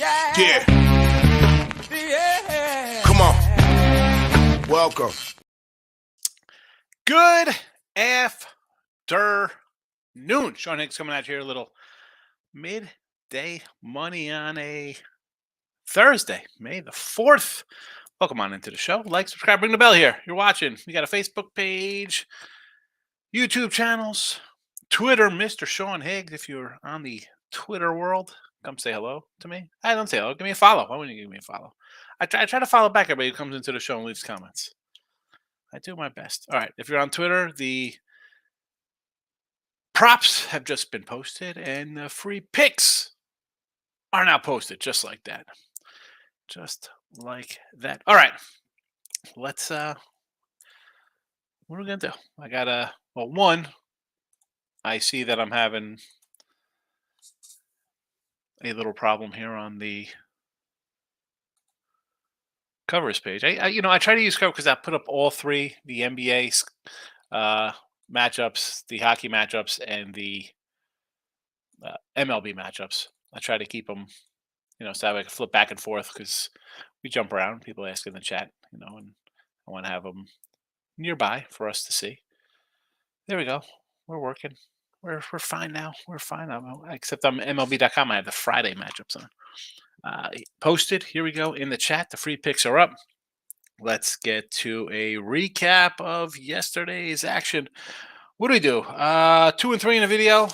Yeah. Come on. Welcome. Good afternoon. Sean Hicks coming at you here. A little midday money on a Thursday, May the 4th. Welcome on into the show. Like, subscribe, ring the bell here. You're watching. We got a Facebook page, YouTube channels, Twitter, Mr. Sean Higgs. If you're on the Twitter world, come say hello to me. I don't say hello. Give me a follow. Why wouldn't you give me a follow? I try to follow back everybody who comes into the show and leaves comments. I do my best. All right. If you're on Twitter, the props have just been posted and the free picks are now posted just like that. Just like that. All right. Let's what are we gonna do? I got one. I see that I'm having a little problem here on the covers page. I try to use cover because I put up all three, the NBA matchups, the hockey matchups, and the MLB matchups. I try to keep them, so I can flip back and forth because we jump around. People ask in the chat, and I want to have them nearby for us to see. There we go. We're working. We're fine now. We're fine now. Except on MLB.com, I have the Friday matchups on. Posted. Here we go in the chat. The free picks are up. Let's get to a recap of yesterday's action. What do we do? 2 and 3 in a video.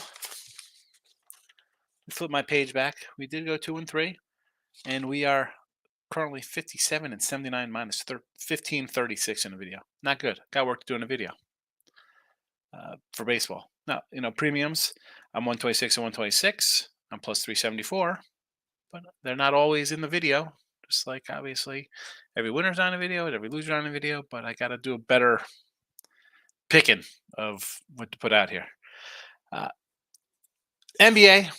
Flip my page back. We did go 2 and 3, and we are currently 57 and 79 minus 1536 in a video. Not good. Got work to do in a video for baseball. Now, premiums. I'm 126 and 126. I'm plus 374, but they're not always in the video. Just like obviously every winner's on a video, every loser's on a video, but I got to do a better picking of what to put out here. NBA.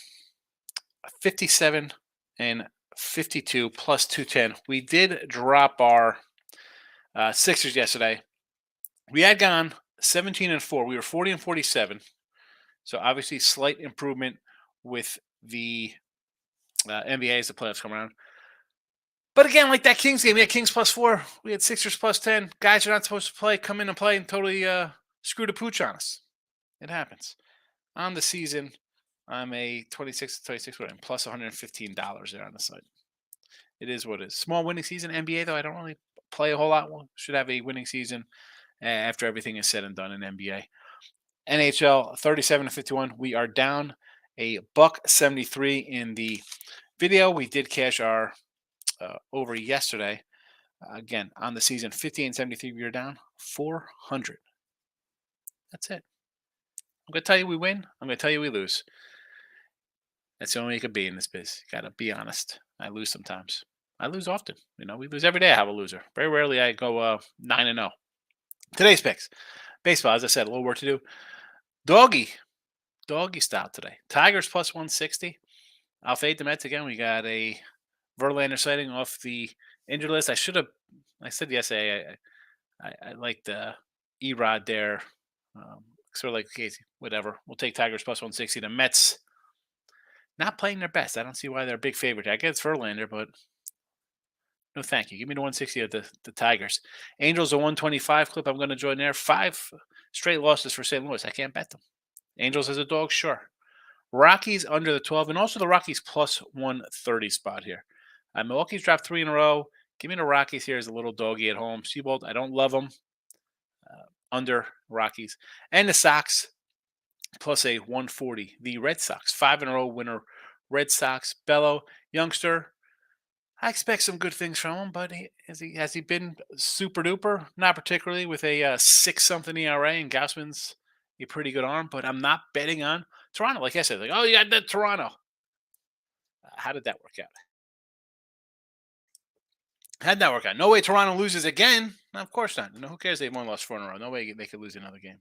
57 and 52 plus 210. We did drop our Sixers yesterday. We had gone 17 and 4. We were 40 and 47. So obviously slight improvement with the NBA as the playoffs come around. But again, like that Kings game, we had Kings plus 4. We had Sixers plus 10. Guys are not supposed to play, come in and play and totally screw the pooch on us. It happens. On the season, I'm a 26 and plus $115 there on the site. It is what it is. Small winning season. NBA, though, I don't really play a whole lot. Should have a winning season after everything is said and done in NBA. NHL, 37 and 51. We are down a $1.73 in the video. We did cash our over yesterday. Again, on the season, 50 and 73. We are down 400. That's it. I'm going to tell you we win. I'm going to tell you we lose. That's the only way you could be in this biz. You got to be honest. I lose sometimes. I lose often. We lose every day. I have a loser. Very rarely I go 9-0. Today's picks. Baseball, as I said, a little work to do. Doggy style today. Tigers plus 160. I'll fade the Mets again. We got a Verlander sighting off the injured list. I said yesterday I like the Erod there. Sort of like Casey. Whatever. We'll take Tigers plus 160. The Mets not playing their best. I don't see why they're a big favorite. I guess Verlander, but no thank you. Give me the 160 of the Tigers. Angels a 125 clip. I'm going to join there. 5 straight losses for St. Louis. I can't bet them. Angels as a dog, sure. Rockies under the 12, and also the Rockies plus 130 spot here. Milwaukee's dropped 3 in a row. Give me the Rockies here as a little doggy at home. Seabold, I don't love them. Under Rockies. And the Sox plus a 140. The Red Sox, 5 in a row winner. Red Sox, Bello, youngster. I expect some good things from him, but has he been super duper? Not particularly with a 6-something ERA, and Gausman's a pretty good arm, but I'm not betting on Toronto. Like I said, you got that Toronto. How did that work out? How'd that work out? No way Toronto loses again. No, of course not. Who cares? They've won, lost 4 in a row. No way they could lose another game.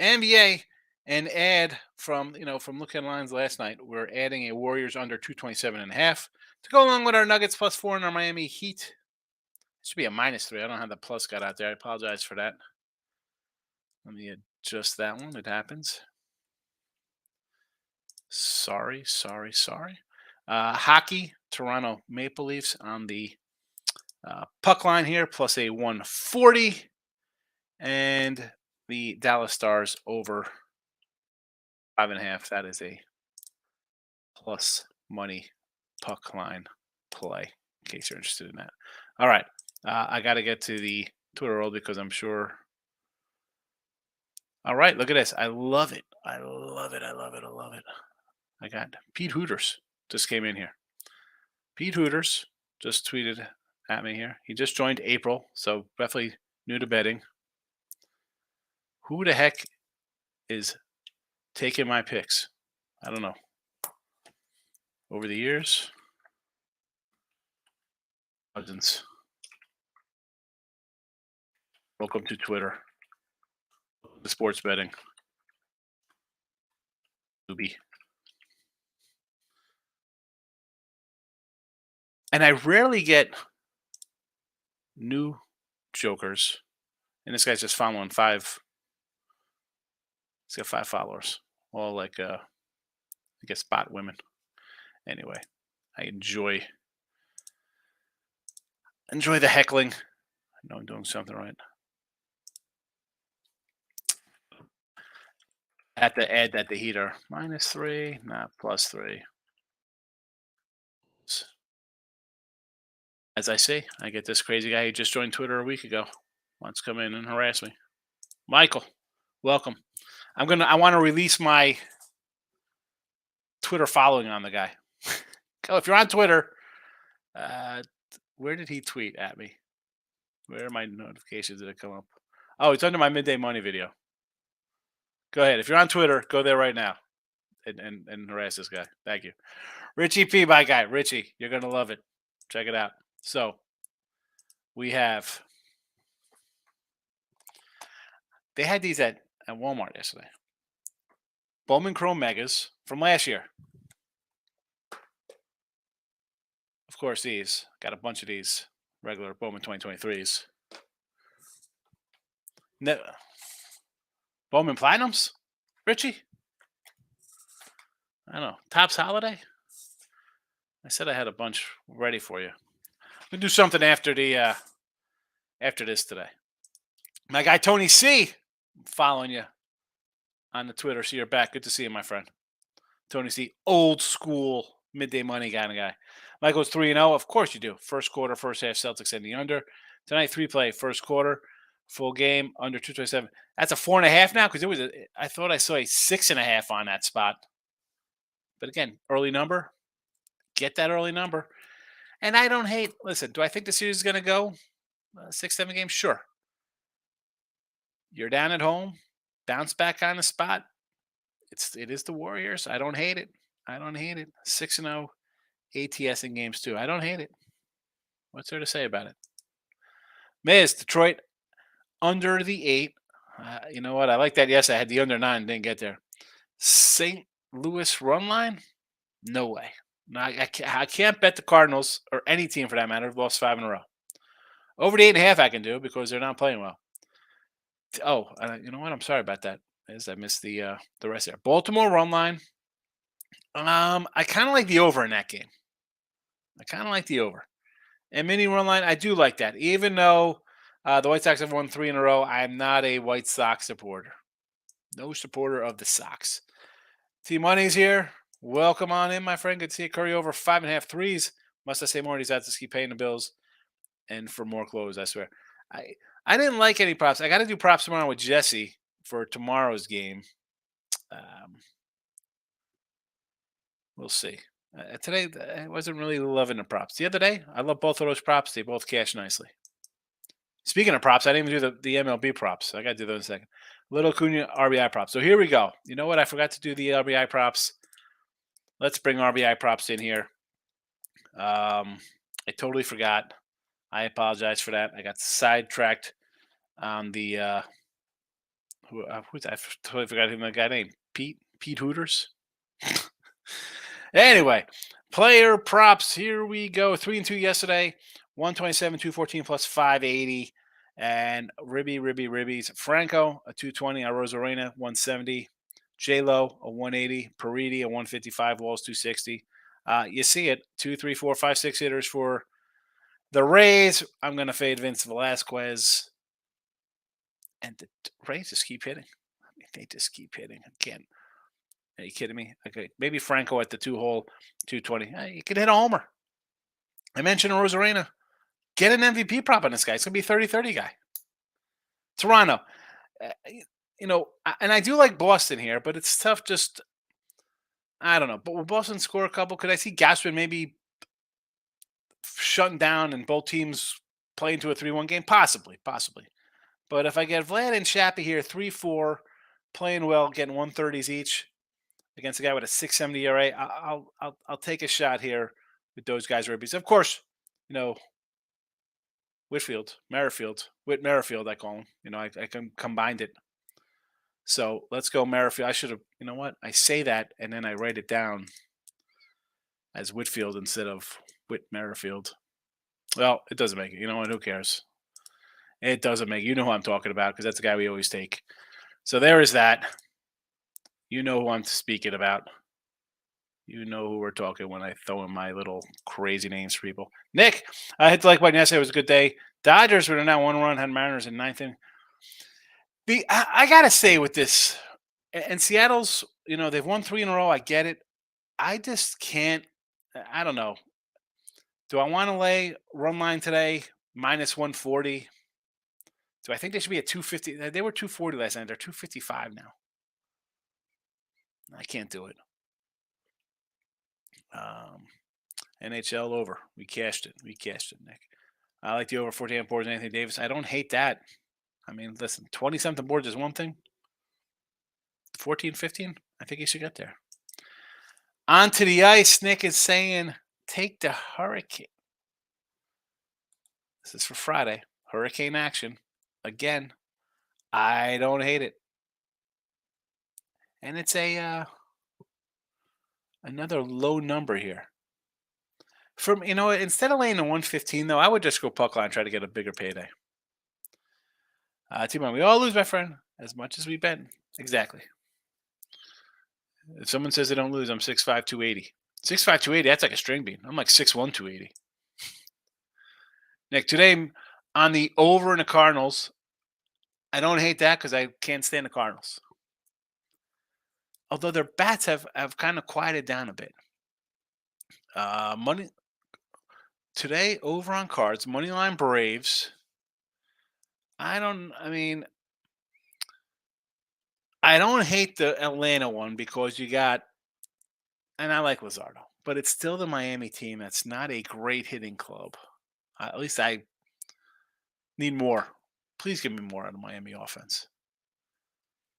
NBA, and add from looking at lines last night, we're adding a Warriors under 227.5 to go along with our Nuggets plus 4 and our Miami Heat. It should be a -3. I don't have the plus got out there. I apologize for that. Let me adjust that one. It happens. Sorry. Hockey, Toronto Maple Leafs on the puck line here, plus a 140. And the Dallas Stars over 5.5. That is a plus money puck line play, in case you're interested in that. All right. I got to get to the Twitter world because I'm sure. All right. Look at this. I love it. I love it. I love it. I love it. I got Pete Hooters just came in here. Pete Hooters just tweeted at me here. He just joined April, so definitely new to betting. Who the heck is taking my picks? I don't know. Over the years, Cousins. Welcome to Twitter. The sports betting. Ruby. And I rarely get new jokers. And this guy's just following 5. He's got 5 followers. All like I guess bot women. Anyway, I enjoy the heckling. I know I'm doing something right. I have to add that the heater -3, not +3. As I say, I get this crazy guy who just joined Twitter a week ago. Wants to come in and harass me. Michael, welcome. I want to release my Twitter following on the guy. Oh, if you're on Twitter, where did he tweet at me? Where are my notifications? Did it come up? Oh, it's under my midday money video. Go ahead. If you're on Twitter, go there right now and harass this guy. Thank you. Richie P, my guy. Richie, you're going to love it. Check it out. So we have, they had these at Walmart yesterday. Bowman Chrome Megas from last year. Of course, these. Got a bunch of these regular Bowman 2023s. Bowman Platinums? Richie? I don't know. Topps Holiday? I said I had a bunch ready for you. We'll do something after the after this today. My guy Tony C, following you on the Twitter. So you're back. Good to see you, my friend. Tony C, old school midday money kind of guy. Michael's 3-0. Of course you do. First quarter, first half, Celtics and the under. Tonight, 3 play, first quarter, full game, under 227. That's a 4.5 now because I thought I saw a 6.5 on that spot. But again, early number. Get that early number. And I don't hate. Listen, do I think the series is going to go 6-7 games? Sure. You're down at home. Bounce back on the spot. It is the Warriors. I don't hate it. 6-0 ATS in games too. I don't hate it. What's there to say about it? Miz, Detroit under the 8. You know what? I like that. Yes, I had the under 9. Didn't get there. St. Louis run line? No way. No, I can't bet the Cardinals or any team for that matter. Have lost 5 in a row. Over the 8.5 I can do because they're not playing well. Oh, you know what? I'm sorry about that. I missed the rest there. Baltimore run line. I kind of like the over in that game. And mini run line, I do like that. Even though the White Sox have won 3 in a row, I am not a White Sox supporter. No supporter of the Sox. T-Money's here. Welcome on in, my friend. Good to see you. Curry over 5.5 threes. Must I say more? He's out to keep paying the bills and for more clothes, I swear. I didn't like any props. I got to do props tomorrow with Jesse for tomorrow's game. We'll see. Today, I wasn't really loving the props. The other day, I love both of those props. They both cash nicely. Speaking of props, I didn't even do the MLB props. I got to do those in a second. Little Cunha RBI props. So here we go. You know what? I forgot to do the RBI props. Let's bring RBI props in here. I totally forgot. I apologize for that. I got sidetracked on the I totally forgot him. That guy named Pete Hooters. Anyway, player props. Here we go. 3-2 yesterday. 127, 214 plus 580. And Ribbies. Franco, a 220. Arozarena, 170. J-Lo, a 180. Paridi, a 155. Walls, 260. You see it 2, 3, 4, 5, 6 hitters for the Rays. I'm going to fade Vince Velasquez. And the Rays just keep hitting. I mean, they just keep hitting. I can't. Are you kidding me? Okay, maybe Franco at the 2 hole, 220. You can hit a homer. I mentioned Rosarena. Get an MVP prop on this guy. It's going to be 30-30 guy. Toronto. Uh, and I do like Boston here, but it's tough. Just I don't know. But will Boston score a couple? Could I see Gaspard maybe shutting down and both teams playing to a 3-1 game? Possibly. But if I get Vlad and Shappy here, 3-4, playing well, getting 130s each against a guy with a 6.70 ERA, I'll take a shot here with those guys' ribbies. Of course, Whit Merrifield, I call him. I combined it. So let's go Merrifield. I should have, you know what? I say that and then I write it down as Whitfield instead of Whit Merrifield. Well, it doesn't make it. You know what? Who cares? It doesn't make it. You know who I'm talking about because that's the guy we always take. So there is that. You know who I'm speaking about. You know who we're talking when I throw in my little crazy names for people. Nick, I hit the like button yesterday. It was a good day. Dodgers were now 1 run, had Mariners in ninth inning. I got to say with this, and Seattle's, they've won 3 in a row. I get it. I just can't. I don't know. Do I want to lay run line today minus 140? Do I think they should be at 250? They were 240 last night. They're 255 now. I can't do it. NHL over. We cashed it, Nick. I like the over 14 boards. Anthony Davis. I don't hate that. I mean, listen, 20-something boards is one thing. 14, 15, I think he should get there. Onto the ice. Nick is saying, take the Hurricane. This is for Friday. Hurricane action. Again, I don't hate it. And it's another low number here. Instead of laying the 115, though, I would just go puck line and try to get a bigger payday. T-Man, we all lose, my friend, as much as we bet. Exactly. If someone says they don't lose, I'm 6'5", 280. 6'5", 280, that's like a string bean. I'm like 6'1", 280. Nick, today on the over in the Cardinals, I don't hate that because I can't stand the Cardinals. Although their bats have kind of quieted down a bit. Money today over on cards, moneyline Braves. I don't hate the Atlanta one because you got, and I like Luzardo, but it's still the Miami team that's not a great hitting club. At least I need more. Please give me more out of Miami offense.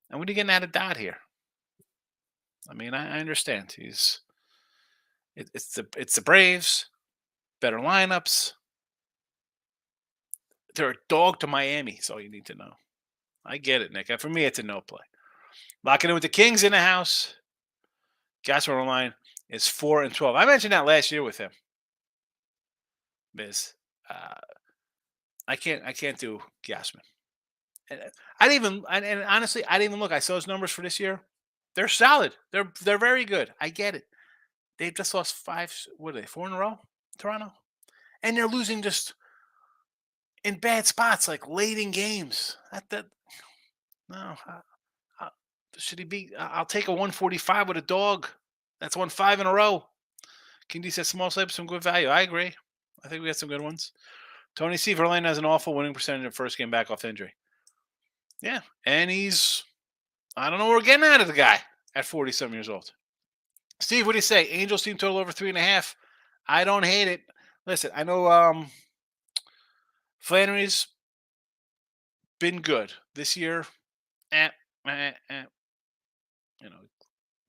And what are you getting out of Dodd here? I mean, I understand. It's the Braves, better lineups. They're a dog to Miami. That's all you need to know. I get it, Nick. For me, it's a no play. Locking in with the Kings in the house. Gas run line is 4-12. I mentioned that last year with him. Biz. I can't do Gassman. And honestly, I didn't even look. I saw his numbers for this year. They're solid. They're very good. I get it. They've just lost 4 in a row, Toronto? And they're losing just in bad spots, like late in games. No. Should he be? I'll take a 145 with a dog. That's 5 in a row. Kindy says small slip, some good value. I agree. I think we got some good ones. Tony C. Verlaine has an awful winning percentage in first game back off injury. Yeah, and I don't know what we're getting out of the guy at 40-some years old. Steve, what do you say? Angels team total over 3.5. I don't hate it. Listen, I know Flannery's been good this year.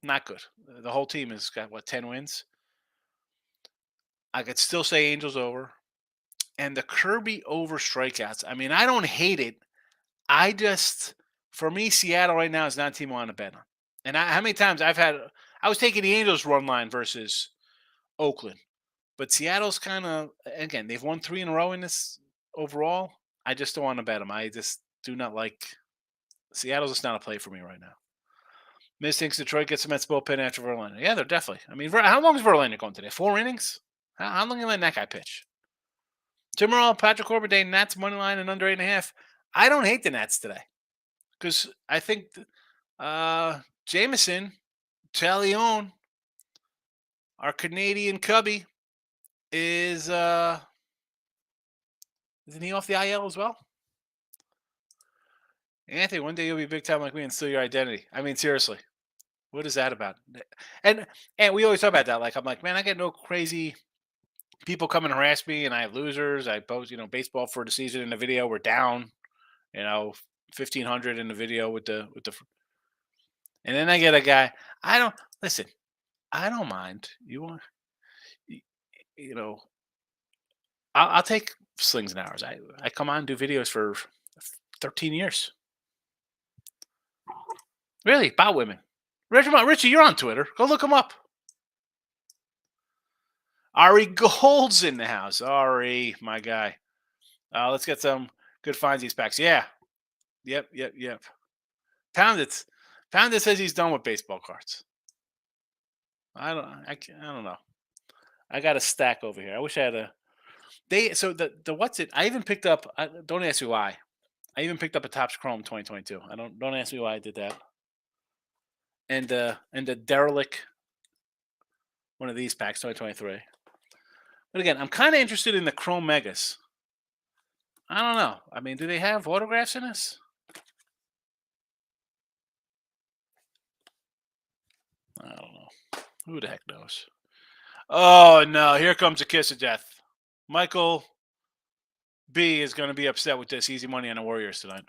Not good. The whole team has got 10 wins. I could still say Angels over. And the Kirby over strikeouts. I mean, I don't hate it. For me, Seattle right now is not a team I want to bet on. And how many times I was taking the Angels run line versus Oakland. But Seattle's kind of, again, they've won 3 in a row in this overall. I just don't want to bet them. I just do not like, Seattle's just not a play for me right now. Miz thinks Detroit gets the Mets bullpen after Verlander. Yeah, they're definitely. I mean, how long is Verlander going today? 4 innings? How long you letting that guy pitch? Tim Morrell, Patrick Corbett, Nats money line and under 8.5. I don't hate the Nats today because I think Jameson, Talion, our Canadian cubby, isn't he off the IL as well? Anthony, one day you'll be big time like me and steal your identity. I mean, seriously, what is that about? And and we always talk about that. Like I'm like, man, I get no crazy people come and harass me, and I have losers. I post, baseball for the season in the video. We're down, 1,500 in the video and then I get a guy. I don't listen. I don't mind. You want, y- you know, I'll take slings and hours. I come on and do videos for 13 years. Really, about women. Richie, you're on Twitter. Go look him up. Ari Gold's in the house. Ari, my guy. Let's get some good finds these packs. Yeah. Yep. Poundit. Poundit says he's done with baseball cards. I don't know. I got a stack over here. I wish I had a. The what's it? I even picked up. Don't ask me why. I even picked up a Topps Chrome 2022. Don't ask me why I did that. And the derelict one of these packs 2023. But again, I'm kind of interested in the Chrome Megas. I don't know. I mean, do they have autographs in this? I don't know. Who the heck knows? Oh no! Here comes a kiss of death. Michael B is going to be upset with this easy money on the Warriors tonight.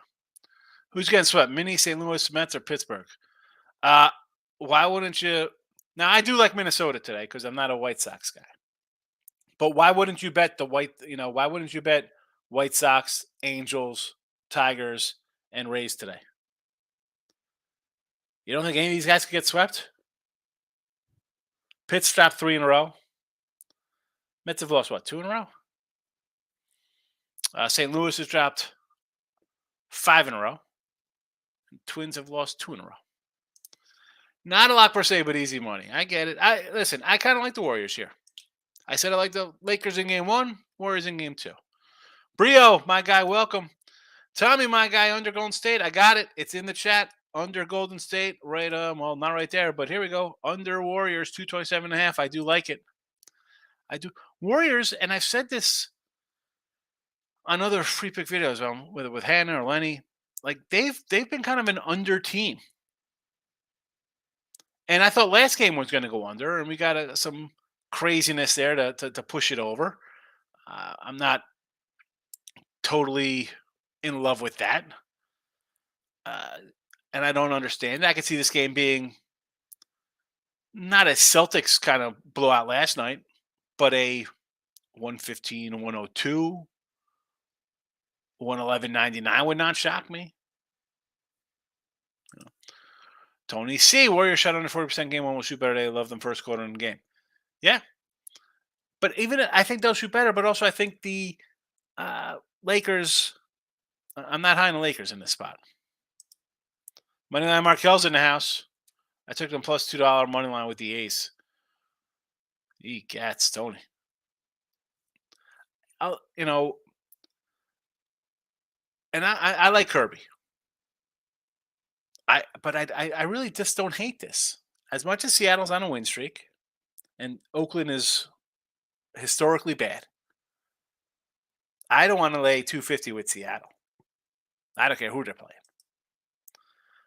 Who's getting swept? Mini, St. Louis, Mets, or Pittsburgh? Uh, why wouldn't you? Now I do like Minnesota today because I'm not a White Sox guy. But why wouldn't you bet the White? Why wouldn't you bet White Sox, Angels, Tigers, and Rays today? You don't think any of these guys could get swept? Pitt's dropped 3 in a row. Mets have lost what, 2 in a row? St. Louis has dropped 5 in a row. And Twins have lost 2 in a row. Not a lot per se, but easy money. I get it. I kind of like the Warriors here. I said I like the Lakers in game 1, Warriors in game 2. Brio, my guy, welcome. Tommy, my guy, under Golden State. I got it. It's in the chat. Under Golden State, right? Well, not right there, but here we go. Under Warriors, 227.5. I do like it. I do. Warriors, and I've said this on other free pick videos, whether with Hannah or Lenny, like they've been kind of an under team. And I thought last game was going to go under, and we got some craziness there to push it over. I'm not totally in love with that. And I don't understand. I could see this game being not a Celtics kind of blowout last night, but a 115, 102, 111.99 would not shock me. Tony C. Warriors shot under 40% game 1 will shoot better. They love them first quarter in the game. Yeah. But even I think they'll shoot better, but also I think the Lakers, I'm not high on the Lakers in this spot. Moneyline Markel's in the house. I took them plus $2 money line with the ace. Gats, Tony. And I like Kirby. But I really just don't hate this. As much as Seattle's on a win streak, and Oakland is historically bad, I don't want to lay 250 with Seattle. I don't care who they're playing.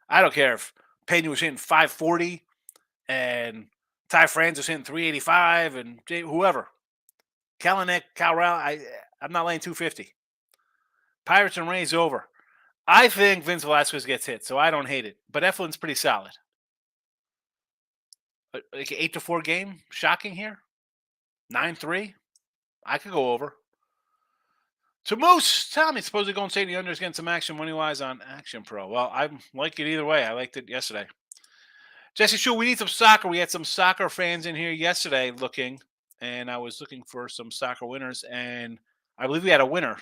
I don't care if Pena was hitting 540 and Ty Franz was hitting 385 and whoever. Kalanick, Calrell, I'm not laying 250. Pirates and Rays over. I think Vince Velasquez gets hit, so I don't hate it. But Eflin's pretty solid. Like an 8-4 game, shocking here. 9-3, I could go over. To Moose, Tommy, supposedly going to say the unders getting some action money wise on Action Pro. Well, I like it either way. I liked it yesterday. Jesse Shu, we need some soccer. We had some soccer fans in here yesterday looking, and I was looking for some soccer winners, and I believe we had a winner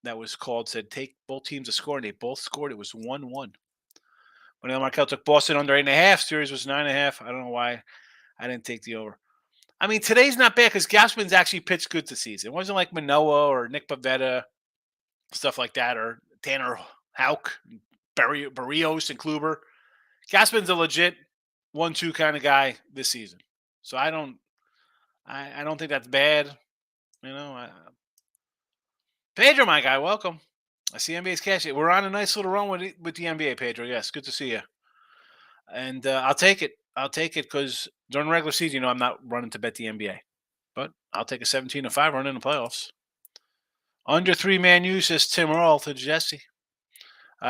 that was called, said take both teams to score, and they both scored. It was 1-1. When Markel took Boston under 8.5. Series was 9.5. I don't know why I didn't take the over. I mean, today's not bad because Gausman's actually pitched good this season. It wasn't like Manoah or Nick Pivetta, stuff like that, or Tanner Houck, Barrios, and Kluber. Gausman's a legit 1-2 kind of guy this season. So I don't think that's bad. Pedro, my guy, welcome. I see NBA's cash. We're on a nice little run with the NBA, Pedro. Yes, good to see you. And I'll take it. I'll take it because during the regular season, I'm not running to bet the NBA. But I'll take a 17-5 run in the playoffs. Under 3-man U, says Tim Earl to Jesse.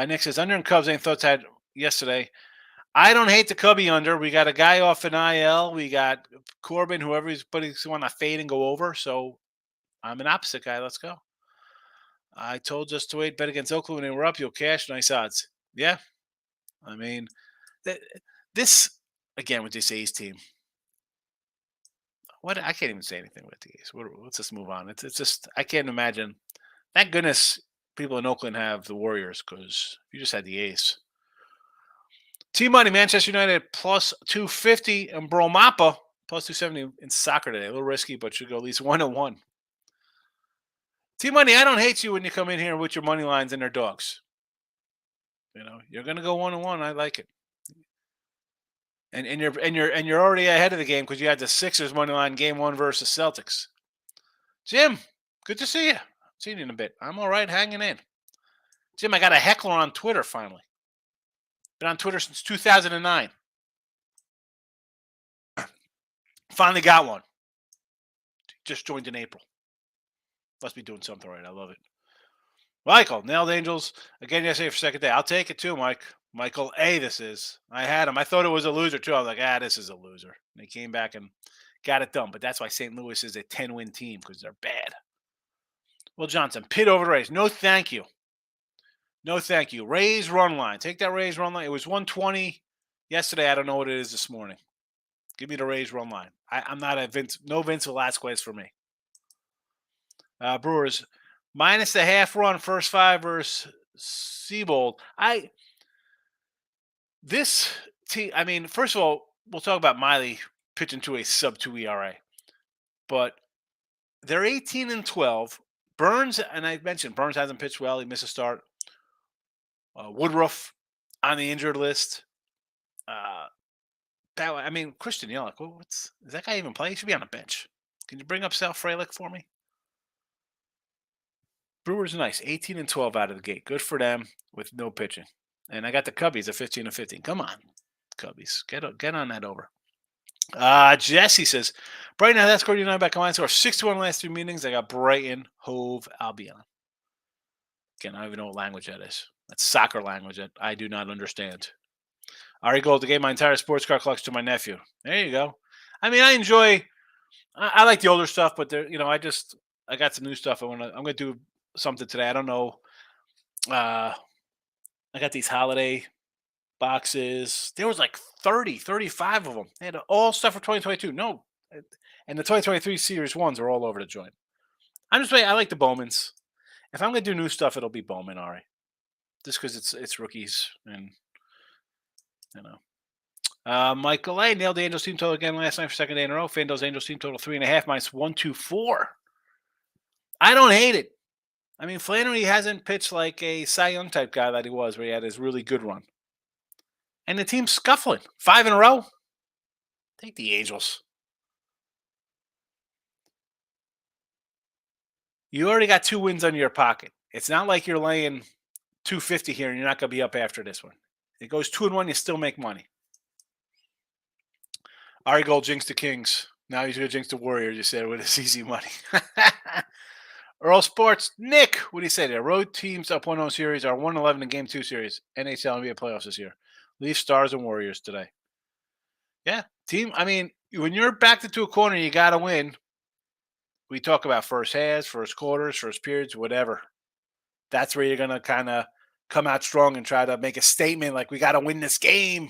Nick says, under and Cubs, any thoughts had yesterday? I don't hate the Cubby under. We got a guy off an IL. We got Corbin, whoever's want to fade and go over. So I'm an opposite guy. Let's go. I told us to wait, bet against Oakland when they were up. You'll cash. Nice odds. Yeah. I mean, this, again, with this A's team, I can't even say anything with the A's. Let's just move on. It's just, I can't imagine. Thank goodness people in Oakland have the Warriors because you just had the A's. T-Money, Manchester United plus 250 and Bromapa plus 270 in soccer today. A little risky, but should go at least 1-1. T-Money, I don't hate you when you come in here with your money lines and their dogs. You're going to go 1-1. I like it. And you're already ahead of the game because you had the Sixers money line game 1 versus Celtics. Jim, good to see you. Seen you in a bit. I'm all right, hanging in. Jim, I got a heckler on Twitter finally. Been on Twitter since 2009. Finally got one. Just joined in April. Must be doing something right. I love it. Michael, nailed Angels again yesterday for second day. I'll take it too, Mike. Michael A, this is. I had him. I thought it was a loser too. I was like, this is a loser. And they came back and got it done. But that's why St. Louis is a 10-win team because they're bad. Will Johnson, Pitt over the Rays. No, thank you. No, thank you. Rays run line. Take that Rays run line. It was 120 yesterday. I don't know what it is this morning. Give me the Rays run line. I'm not a Vince. No Vince Velasquez for me. Brewers minus the half run first 5 versus Seabold. This team. I mean, first of all, we'll talk about Miley pitching to a sub-2 ERA, but they're 18-12. Burns, and I mentioned Burns hasn't pitched well. He missed a start. Woodruff on the injured list. Christian Yelich. Is that guy even playing? He should be on the bench. Can you bring up Sal Frelick for me? Brewers are nice. 18-12 out of the gate. Good for them with no pitching. And I got the Cubbies at 15-15. Come on, Cubbies. Get on that over. Jesse says, Brighton has scored United by combined score 6-1 last 3 meetings. I got Brighton, Hove, Albion. Again, I don't even know what language that is. That's soccer language that I do not understand. Ari Gold to gave my entire sports car collection to my nephew. There you go. I mean, I like the older stuff, but I got some new stuff. I'm gonna do something today. I don't know. I got these holiday boxes. There was like 30, 35 of them. They had all stuff for 2022. No. And the 2023 Series 1s are all over the joint. I'm just saying, I like the Bowmans. If I'm going to do new stuff, it'll be Bowman, Ari. Just because it's rookies. And, Michael A. nailed the Angels team total again last night for second day in a row. FanDuel's Angels team total 3.5 minus 124. I don't hate it. I mean, Flannery hasn't pitched like a Cy Young type guy that he was, where he had his really good run. And the team's scuffling. 5 in a row. Take the Angels. You already got 2 wins under your pocket. It's not like you're laying 250 here and you're not going to be up after this one. It goes 2-1, you still make money. Ari Gold jinxed the Kings. Now he's going to jinx the Warriors, you said, with his easy money. Earl Sports, Nick, what do you say there? Road teams up 1-0 series are 1-11 in Game 2 series. NHL NBA playoffs this year. Leafs, Stars, and Warriors today. Yeah, team. I mean, when you're backed into a corner, you got to win. We talk about first halves, first quarters, first periods, whatever. That's where you're going to kind of come out strong and try to make a statement like, we got to win this game.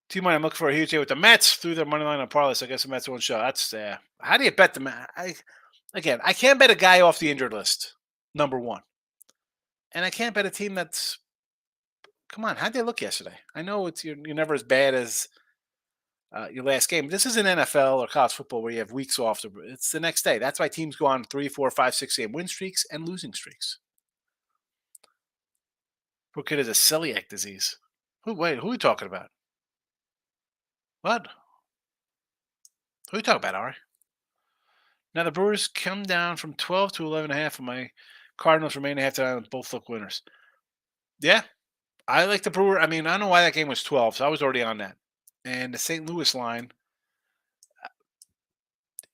Team I'm looking for a huge day with the Mets through their money line on parlay. So I guess the Mets won't show. That's how do you bet the Mets? I can't bet a guy off the injured list, number one. And I can't bet a team that's Come on, how'd they look yesterday? I know you're never as bad as your last game. This isn't NFL or college football where you have weeks off. It's the next day. That's why teams go on 3, 4, 5, 6 game win streaks and losing streaks. Poor kid has a celiac disease. Wait, who are you talking about? What? Who are you talking about, Ari? Now the Brewers come down from 12 to 11.5, and my Cardinals remain a halftime and both look winners. Yeah, I like the Brewer. I mean, I don't know why that game was 12, so I was already on that. And the St. Louis line,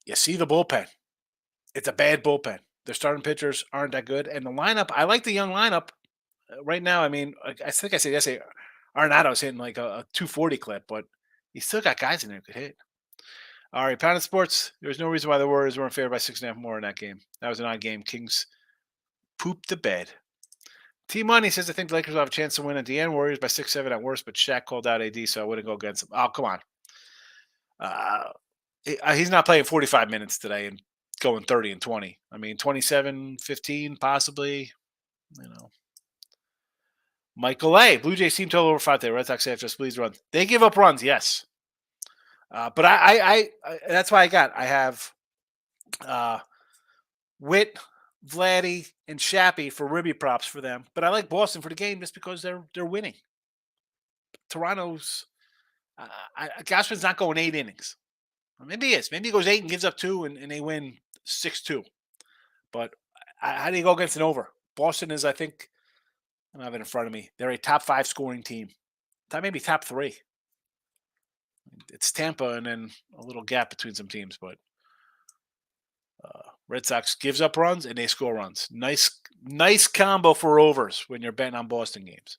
you see the bullpen. It's a bad bullpen. Their starting pitchers aren't that good. And the lineup, I like the young lineup right now. I mean, I think I said yesterday, Arenado's hitting like a 240 clip, but he still got guys in there who could hit. All right, Pounded Sports. There's no reason why the Warriors weren't favored by 6.5 more in that game. That was an odd game. Kings pooped the bed. T Money says I think the Lakers will have a chance to win at the end. Warriors by 6-7 at worst, but Shaq called out AD, so I wouldn't go against him. Oh, come on. He's not playing 45 minutes today and going 30 and 20. I mean, 27-15 possibly. You know. Michael A. Blue Jays team total over 5 today. Red Sox have just please run. They give up runs, yes. But I that's why I have Witt, Vladdy, and Shappy for ribby props for them. But I like Boston for the game just because they're winning. Toronto's Gausman's not going 8 innings. Well, maybe he is. Maybe he goes 8 and gives up 2, and they win 6-2. But how do you go against an over? Boston is, I think, I don't have it in front of me. They're a top 5 scoring team. Maybe top 3. It's Tampa and then a little gap between some teams, but Red Sox gives up runs and they score runs. Nice combo for overs when you're betting on Boston games.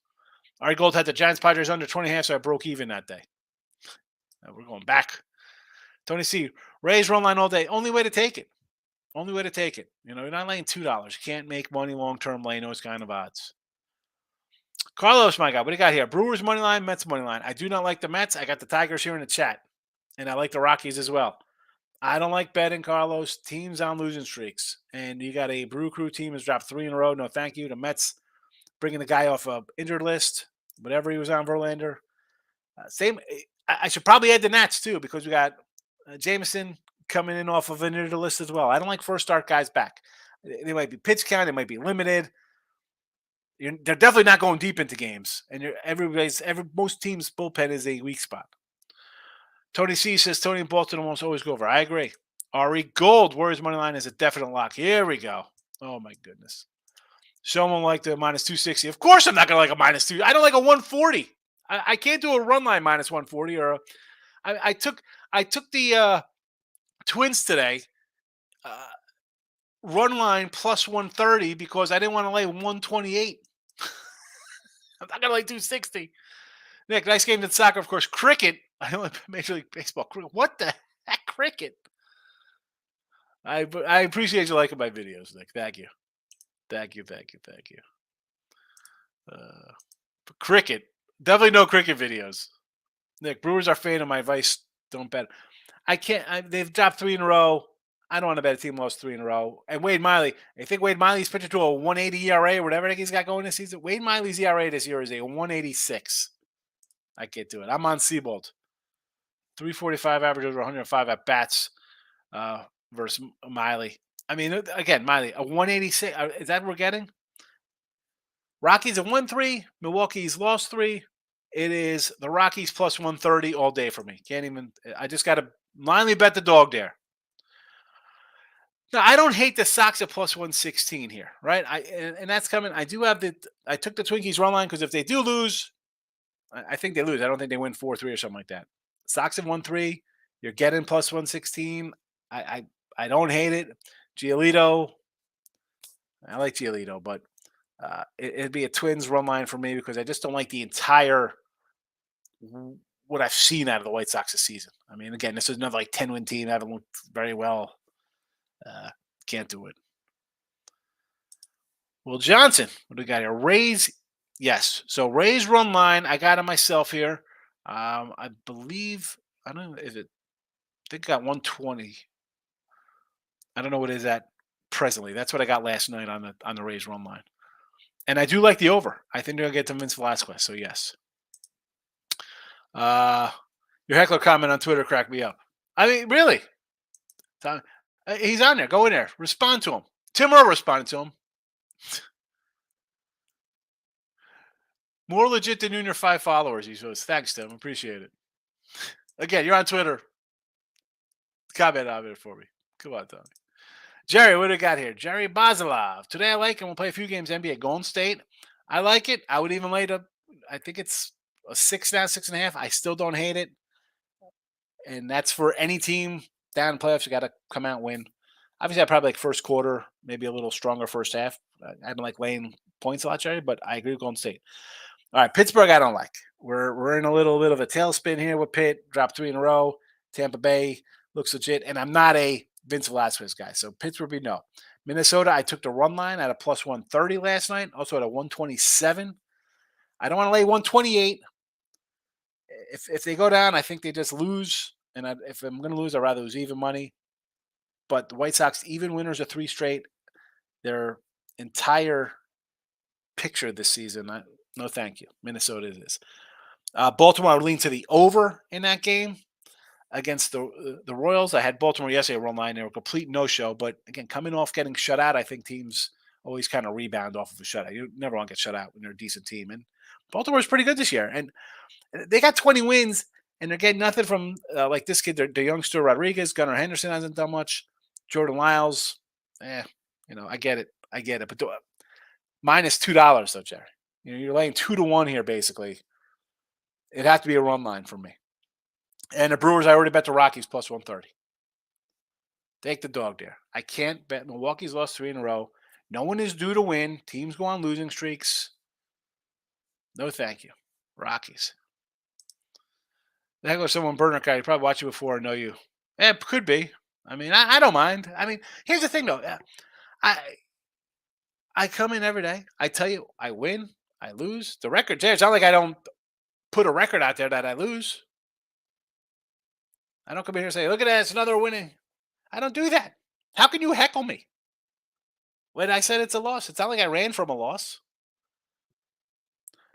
Ari Gold had the Giants Padres under 20.5, so I broke even that day. Now we're going back. Tony C. Rays run line all day. Only way to take it. Only way to take it. You know, you're not laying $2. You can't make money long term laying those kind of odds. Carlos, my God, what do you got here? Brewers money line, Mets money line. I do not like the Mets. I got the Tigers here in the chat, and I like the Rockies as well. I don't like betting, Carlos. Teams on losing streaks, and you got a Brew Crew team has dropped 3 in a row. No, thank you. The Mets bringing the guy off a injured list, whatever he was on, Verlander. Same. I should probably add the Nats too because we got Jameson coming in off of an injured list as well. I don't like first start guys back. They might be pitch count. It might be limited. They're definitely not going deep into games, and most teams' bullpen is a weak spot. Tony C says Tony and Bolton almost always go over. I agree. Ari Gold, Warriors money line is a definite lock. Here we go. Oh my goodness. Someone like the minus 260. Of course, I'm not gonna like a minus 2. I don't like a 140. I can't do a run line minus 140 or I took the Twins today. Run line plus 130 because I didn't want to lay 128. I'm not gonna lay 260. Nick, nice game in soccer, of course. Cricket. I don't like Major League Baseball. What the heck, cricket? I appreciate you liking my videos, Nick. Thank you. Cricket. Definitely no cricket videos. Nick, Brewers are fan of my advice. Don't bet. I can't. They've dropped 3 in a row. I don't want to bet a team lost 3 in a row. And Wade Miley, I think Wade Miley's pitching to a 180 ERA or whatever he's got going this season. Wade Miley's ERA this year is a 186. I can't do it. I'm on Seabold. 345 average over 105 at bats versus Miley. I mean, again, Miley, a 186. Is that what we're getting? Rockies have won 3. Milwaukee's lost 3. It is the Rockies plus 130 all day for me. Can't even. I just got to blindly bet the dog there. Now, I don't hate the Sox at plus 116 here, right? And that's coming. I do have I took the Twinkies run line because if they do lose, I think they lose. I don't think they win 4-3 or something like that. Sox have won 3. You're getting plus 116. I don't hate it. Giolito. I like Giolito, but it'd be a Twins run line for me because I just don't like the entire what I've seen out of the White Sox this season. I mean, again, this is another like 10-win team. Haven't looked very well. Can't do it. Well, Johnson, what do we got here? Rays, yes. So Rays run line. I got it myself here. I believe I don't know if it. I think I got 120. I don't know what it is at presently. That's what I got last night on the Rays run line. And I do like the over. I think they're going to get to Vince Velasquez. So, yes. Uh, your heckler comment on Twitter cracked me up. I mean, really. He's on there. Go in there. Respond to him. Tim Earl responded to him. More legit than you and your 5 followers, he says. Thanks, Tim. Appreciate it. Again, you're on Twitter. Comment on it for me. Come on, Tommy. Jerry, what do we got here? Jerry Basilov. Today I like him. We'll play a few games NBA. Golden State. I like it. I would even lay it up. I think it's a 6 now, 6.5. I still don't hate it. And that's for any team down in playoffs. You got to come out and win. Obviously, I probably like first quarter, maybe a little stronger first half. I don't like laying points a lot, Jerry, but I agree with Golden State. All right, Pittsburgh, I don't like. We're in a little bit of a tailspin here with Pitt. Dropped 3 in a row. Tampa Bay looks legit, and I'm not a Vince Velasquez guy, so Pittsburgh, be no. Minnesota, I took the run line at a plus 130 last night, also at a 127. I don't want to lay 128. If they go down, I think they just lose, and if I'm going to lose, I'd rather lose even money. But the White Sox, even winners of 3 straight, their entire picture this season, no thank you. Minnesota is. Baltimore, I would lean to the over in that game against the Royals. I had Baltimore yesterday run line. They were a complete no-show. But, again, coming off getting shut out, I think teams always kind of rebound off of a shutout. You never want to get shut out when you're a decent team. And Baltimore's pretty good this year. And they got 20 wins, and they're getting nothing from, like this kid, the youngster Rodriguez. Gunnar Henderson hasn't done much. Jordan Lyles, I get it. But minus $2, though, Jerry. You're laying 2-1 here, basically. It'd have to be a run line for me. And the Brewers, I already bet the Rockies plus 130. Take the dog there. I can't bet. Milwaukee's lost 3 in a row. No one is due to win. Teams go on losing streaks. No, thank you. Rockies. The heck was someone burner guy. You probably watched it before and know you. It could be. I mean, I don't mind. I mean, here's the thing, though. I come in every day. I tell you, I win, I lose. The record's there. It's not like I don't put a record out there that I lose. I don't come in here and say, look at that, it's another winning. I don't do that. How can you heckle me when I said it's a loss? It's not like I ran from a loss.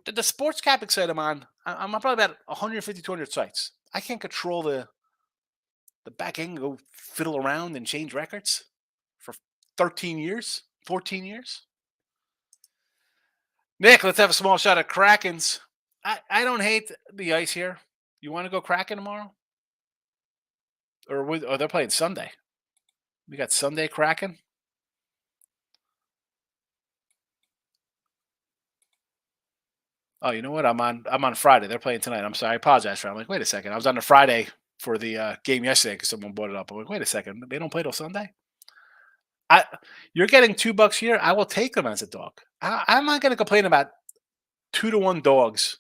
The sports capping site I'm probably about 150, 200 sites. I can't control the back end, go fiddle around and change records for 13 years, 14 years. Nick, let's have a small shot at Krakens. I don't hate the ice here. You want to go Kraken tomorrow? Or they're playing Sunday. We got Sunday Kraken. Oh, you know what? I'm on Friday. They're playing tonight. I'm sorry. I apologize for that. I'm like, wait a second. I was on a Friday for the game yesterday because someone brought it up. I'm like, wait a second. They don't play till Sunday? You're getting $2 here. I will take them as a dog. I'm not going to complain about 2-1 dogs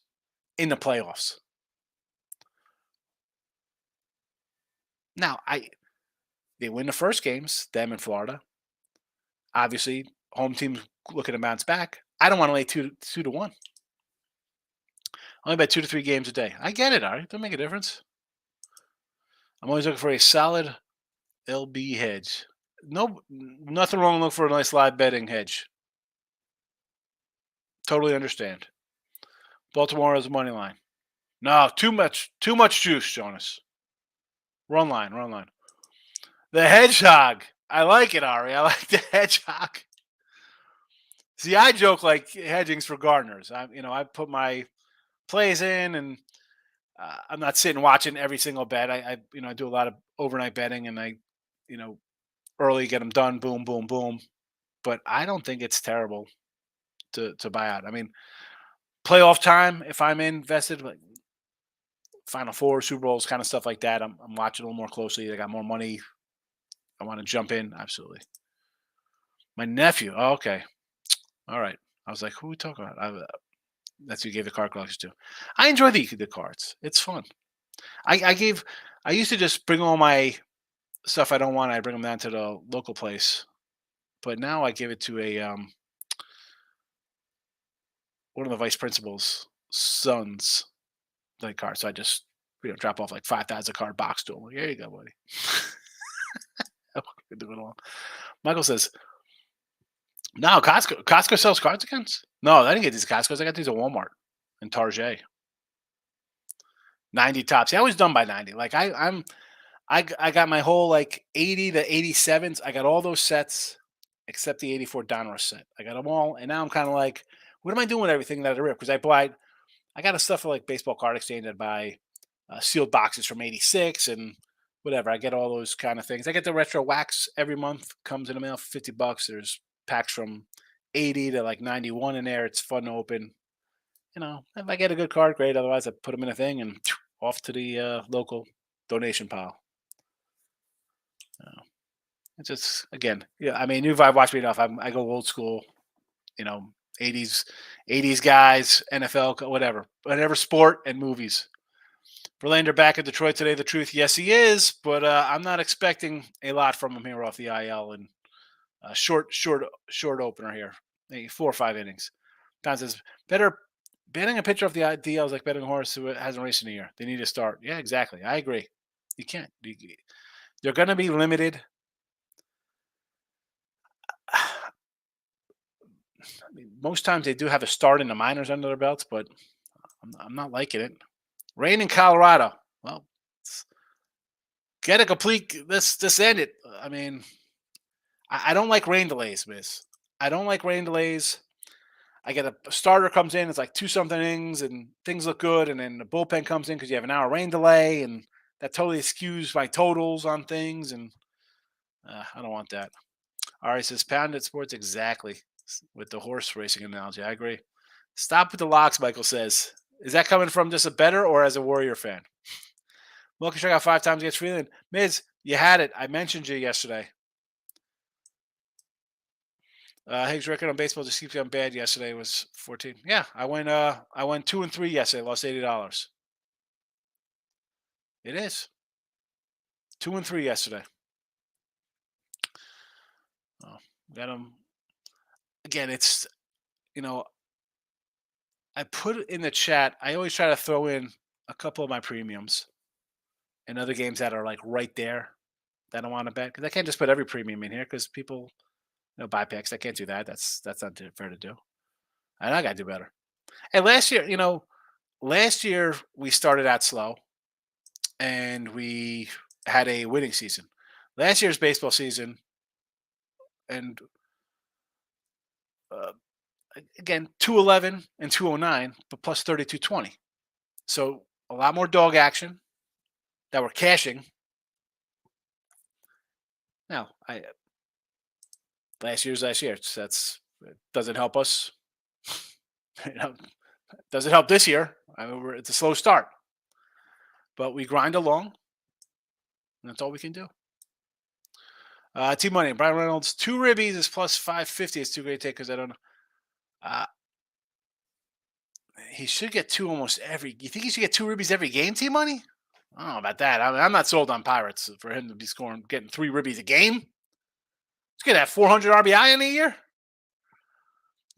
in the playoffs. Now, they win the first games, them in Florida. Obviously, home team looking to bounce back. I don't want to lay 2-1. Only bet 2 to 3 games a day. I get it, Ari. Doesn't make a difference. I'm always looking for a solid LB hedge. No, nothing wrong looking for a nice live betting hedge. Totally understand. Baltimore is a money line. No, too much juice, Jonas. Run line. The hedgehog. I like it, Ari. I like the hedgehog. See, I joke like hedging's for gardeners. I put my plays in, and I'm not sitting watching every single bet. I do a lot of overnight betting, and I early get them done. Boom, boom, boom. But I don't think it's terrible to buy out. I mean, playoff time, if I'm invested, like Final Four, Super Bowls, kind of stuff like that, I'm watching a little more closely. They got more money. I want to jump in. Absolutely. My nephew. Oh, okay. All right. I was like, who are we talking about? That's who you gave the card collection to. I enjoy the cards. It's fun. I used to just bring all my stuff I don't want. I bring them down to the local place. But now I give it to one of the vice principal's sons, the card. So I just drop off like 5,000 card box to him. Like, here you go, buddy. Michael says, No, Costco sells cards again? No, I didn't get these at Costco's. I got these at Walmart and Target. 90 tops. Yeah, I was done by 90. Like I got my whole like 80 to 87s. I got all those sets except the 84 Donruss set. I got them all, and now I'm kind of like, what am I doing with everything that I rip? Because I got a stuff for like baseball card exchange. I buy sealed boxes from '86 and whatever. I get all those kind of things. I get the retro wax every month. Comes in the mail for $50. There's packs from 80 to like 91 in there. It's fun to open. If I get a good card, great. Otherwise, I put them in a thing and off to the local donation pile. Uh, it's just again, yeah. I mean, you've watched me enough. I go old school. You know, 80s, 80s guys, NFL, whatever sport and movies. Verlander back in Detroit today. The truth, yes, he is, but I'm not expecting a lot from him here off the IL and short opener here. Maybe 4 or 5 innings. Don says better betting a pitcher off the IL is like betting a horse who hasn't raced in a year. They need to start. Yeah, exactly. I agree. You can't. They're going to be limited. I mean, most times they do have a start in the minors under their belts, but I'm not liking it. Rain in Colorado. Well, get a complete. This end it. I mean, I don't like rain delays, miss. I don't like rain delays. I get a starter comes in, it's like two something innings, and things look good, and then the bullpen comes in because you have an hour rain delay, and that totally skews my totals on things, and I don't want that. All right, says Pounded Sports exactly with the horse racing analogy. I agree. Stop with the locks, Michael says. Is that coming from just a better or as a Warrior fan? Milky Strike out 5 times against Freeland. Miz, you had it. I mentioned you yesterday. Higgs record on baseball just keeps getting bad. Yesterday was 14. Yeah, I went 2-3 yesterday. Lost $80. It is 2-3 yesterday. Oh, got him again. It's I put it in the chat. I always try to throw in a couple of my premiums and other games that are like right there that I want to bet because I can't just put every premium in here because people buy picks. I can't do that. That's not fair to do. And I got to do better. And last year we started out slow and we had a winning season. Last year's baseball season, and uh, again, 211 and 209, but plus 3220. So a lot more dog action that we're cashing. Now, last year. It doesn't help us. Doesn't help this year. It's a slow start, but we grind along. And that's all we can do. T Money, Brian Reynolds, 2 ribbies is plus 550. It's too great to take because I don't know. Uh, he should get two almost every. You think he should get 2 ribbies every game, T Money? I don't know about that. I'm not sold on Pirates for him to be getting 3 ribbies a game. He's going to have 400 RBI in a year.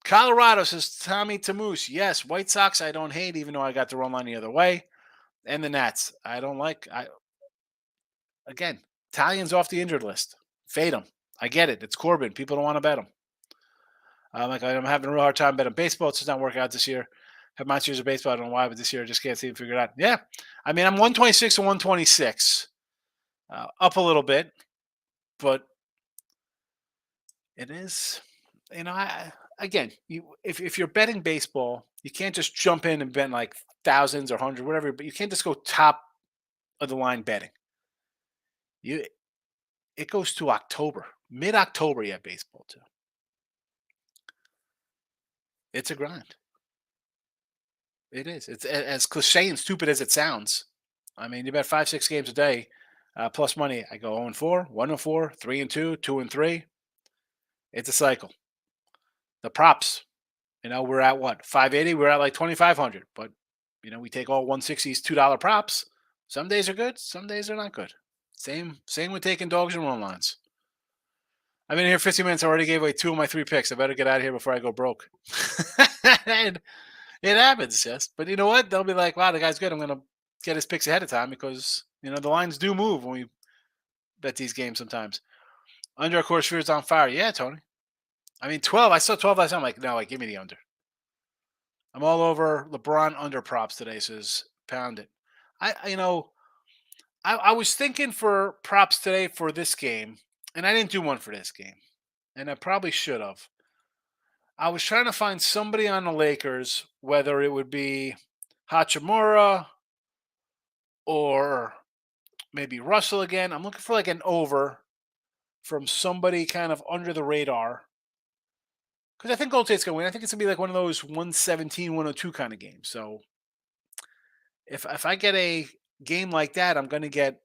Colorado says Tommy Tamoose. Yes, White Sox I don't hate, even though I got the run line the other way. And the Nats I don't like. Again, Italians off the injured list. Fade them. I get it. It's Corbin. People don't want to bet them. I'm having a real hard time betting baseball. It's just not working out this year. Have monsters of baseball. I don't know why, but this year I just can't seem to figure it out. Yeah. I mean, I'm 126 and 126. Up a little bit, but it is, if you're betting baseball, you can't just jump in and bet like thousands or hundreds, whatever, but you can't just go top of the line betting. It goes to October, mid-October. You have baseball too. It's a grind. It is. It's as cliche and stupid as it sounds. I mean, you bet 5-6 games a day, plus money. I go 0-4, 1-4, 3-2, 2-3. It's a cycle. The props, we're at what 580. We're at like 2,500, but we take all 160s $2 props. Some days are good, some days are not good. Same with taking dogs and run lines. I've been here 15 minutes. I already gave away 2 of my 3 picks. I better get out of here before I go broke. And it happens, yes. But you know what? They'll be like, wow, the guy's good. I'm going to get his picks ahead of time because, the lines do move when we bet these games sometimes. Under our course, fears on fire. Yeah, Tony. I mean, 12. I saw 12 last time. I'm like, no, like, give me the under. I'm all over LeBron under props today. Says pound it. I you know I was thinking for props today for this game, and I didn't do one for this game, and I probably should have. I was trying to find somebody on the Lakers, whether it would be Hachimura or maybe Russell again. I'm looking for like an over from somebody kind of under the radar because I think Gold State's going to win. I think it's going to be like one of those 117, 102 kind of games. So if I get a game like that, I'm going to get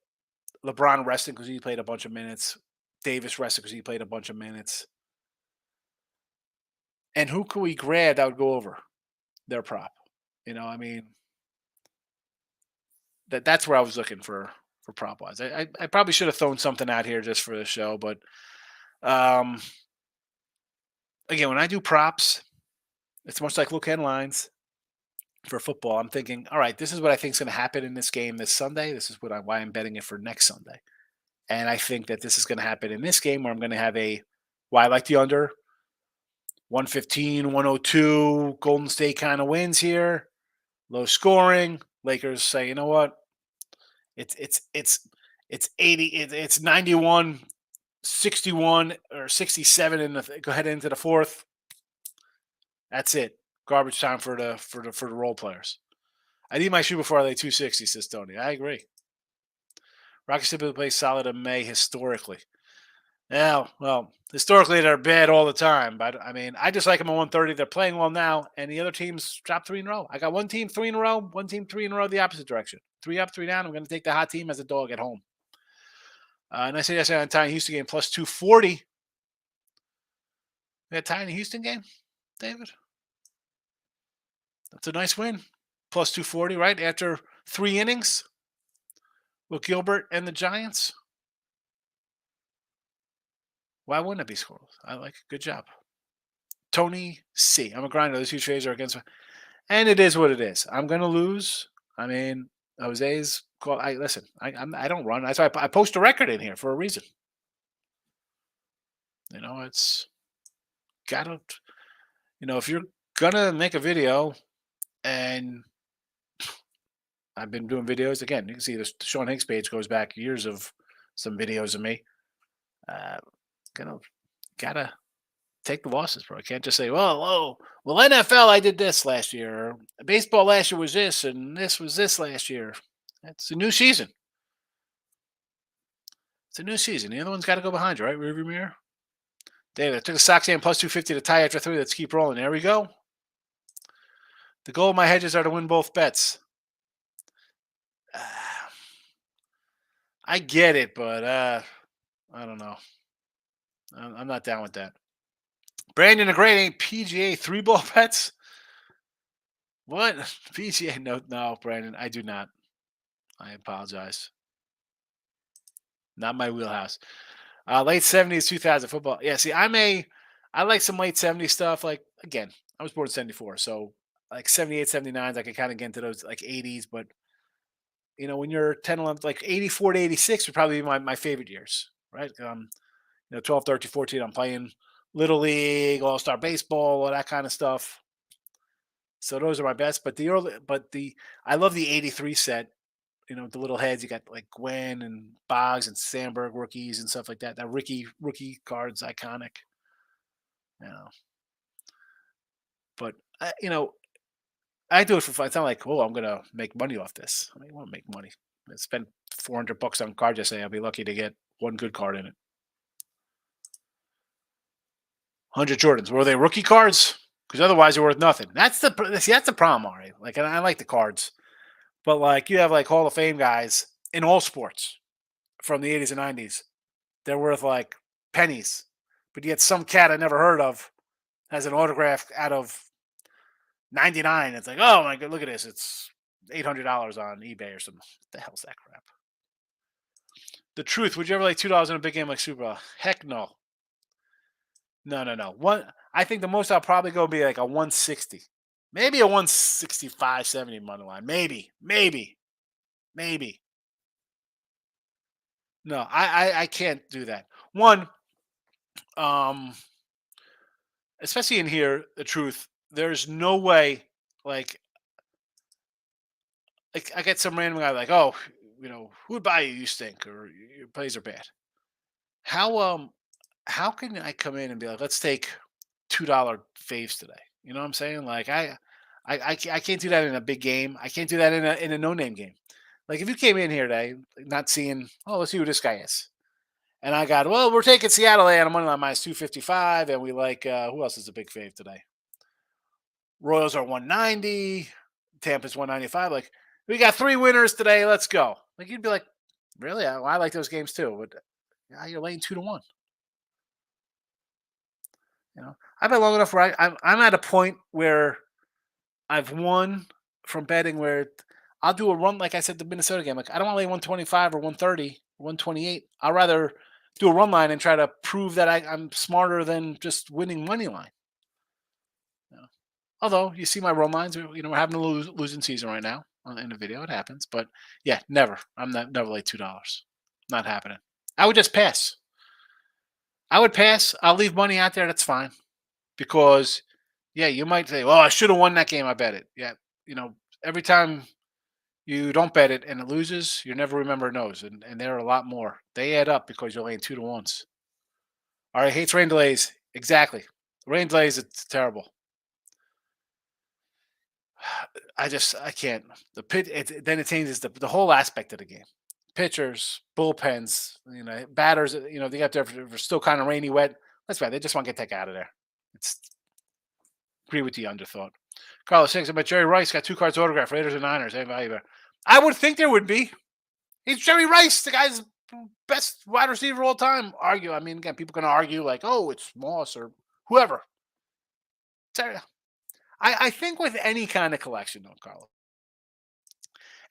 LeBron resting because he played a bunch of minutes, Davis resting because he played a bunch of minutes. And who can we grab that would go over their prop? I mean, that's where I was looking for prop wise. I probably should have thrown something out here just for the show, but um, again, when I do props, it's much like look lines for football. I'm thinking, all right, this is what I think is going to happen in this game this Sunday. This is why I'm betting it for next Sunday, and I think that this is going to happen in this game where I'm going to have why I like the under 115, 102. Golden State kind of wins here, low scoring. Lakers say, you know what? It's 80. It's 91, 61 or 67 in the go ahead into the fourth. That's it. Garbage time for the role players. I need my shoe before I lay 260, says Tony. I agree. Rockets typically play solid in May historically. Yeah, well, historically they're bad all the time. But I mean, I just like them at 130. They're playing well now, and the other teams dropped 3 in a row. I got one team 3 in a row, one team 3 in a row the opposite direction. 3 up, 3 down. I'm going to take the hot team as a dog at home. And I say yesterday on Tiny Houston game plus 240. That Tiny Houston game, David? That's a nice win. Plus 240, right? After 3 innings with Gilbert and the Giants. Why wouldn't it be scoreless? I like it. Good job. Tony C. I'm a grinder. Those huge trades are against me. And it is what it is. I'm going to lose. I mean, Jose's call. Listen, I don't run. That's why I post a record in here for a reason. It's got to, if you're going to make a video, and I've been doing videos again. You can see the Sean Higgs page goes back years of some videos of me. Gotta take the losses, bro. I can't just say, well, NFL, I did this last year. Or baseball last year was this, and this was this last year. It's a new season. It's a new season. The other one's got to go behind you, right? Rearview mirror. David, I took the Sox game plus 250 to tie after 3. Let's keep rolling. There we go. The goal of my hedges are to win both bets. I get it, but I don't know. I'm not down with that. Brandon the Great ain't PGA 3-ball bets. What? PGA? No, Brandon. I do not. I apologize. Not my wheelhouse. Late 70s, 2000 football. Yeah, see, I like some late 70s stuff. Like, again, I was born in 74. So, like 78, 79s, I could kind of get into those like 80s. But, when you're 10, 11, like 84 to 86 would probably be my favorite years, right? 12, 13, 14, I'm playing Little League, All Star Baseball, all that kind of stuff. So those are my best. I love the 83 set. The little heads. You got like Gwen and Boggs and Sandberg rookies and stuff like that. That Ricky rookie card's iconic. But I do it for fun. It's not like, I'm gonna make money off this. I want to make money. I spent $400 on cards yesterday. I'll be lucky to get one good card in it. 100 Jordans. Were they rookie cards? Because otherwise they're worth nothing. That's the problem, Ari. Like, and I like the cards, but like you have like Hall of Fame guys in all sports from the 80s and 90s. They're worth like pennies, but yet some cat I never heard of has an autograph out of 99. It's like, oh my god, look at this! It's $800 on eBay or something. What the hell's that crap? The truth. Would you ever lay $2 in a big game like Super Bowl? Heck no. No. I think the most I'll probably go be like a 160. Maybe a 165, 70 money line. Maybe. No, I can't do that. One, especially in here, the truth. There's no way. Like, I get some random guy like, oh, who would buy you? You stink, or your plays are bad. How how can I come in and be like, let's take $2 faves today? You know what I'm saying? Like I can't do that in a big game. I can't do that in a no name game. Like if you came in here today, not seeing, oh, let's see who this guy is. And I got, well, we're taking Seattle A on a money line minus 255, and we like who else is a big fave today? Royals are 190, Tampa's 195. Like we got three winners today. Let's go. Like you'd be like, really? I like those games too. But you're laying 2-1. I've been long enough where I'm at a point where I've won from betting where I'll do a run, like I said, the Minnesota game. Like I don't want to lay 125 or 130, 128. I'd rather do a run line and try to prove that I'm smarter than just winning money line. Although you see my run lines, we're having a losing season right now in the video. It happens, but yeah, never. I'm not never lay $2. Not happening. I would just pass. I would pass. I'll leave money out there. That's fine. Because, yeah, you might say, well, I should have won that game. I bet it. Yeah. Every time you don't bet it and it loses, you never remember it knows. And there are a lot more. They add up because you're laying 2-1s. All right. Hates rain delays. Exactly. Rain delays, it's terrible. I can't. The pit. Then it changes the whole aspect of the game. Pitchers, bullpens, batters. They got there for still kind of rainy, wet. That's right. They just want to get that guy out of there. It's agree with the underthought. Carlos thinks about Jerry Rice got 2 cards autographed. Raiders and Niners. I would think there would be. He's Jerry Rice, the guy's best wide receiver of all time. Argue. I mean, again, people can argue like, oh, it's Moss or whoever. I think with any kind of collection, though, Carlos.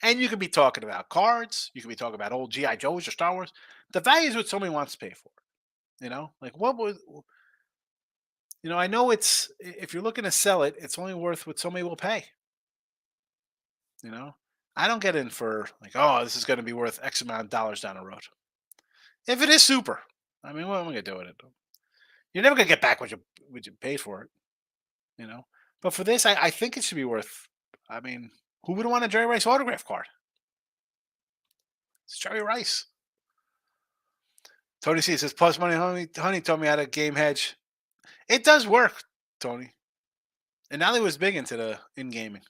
And you could be talking about cards. You could be talking about old G.I. Joes or Star Wars. The value is what somebody wants to pay for. Like what would, I know if you're looking to sell it, it's only worth what somebody will pay. You know, I don't get in for like, oh, this is going to be worth X amount of dollars down the road. If it is super, I mean, what am I going to do with it? You're never going to get back what you paid for it. But for this, I think it should be worth. I mean, who would want a Jerry Rice autograph card? It's Jerry Rice. Tony C says, plus money, honey told me how to game hedge. It does work, Tony. And Nally was big into the in-gaming.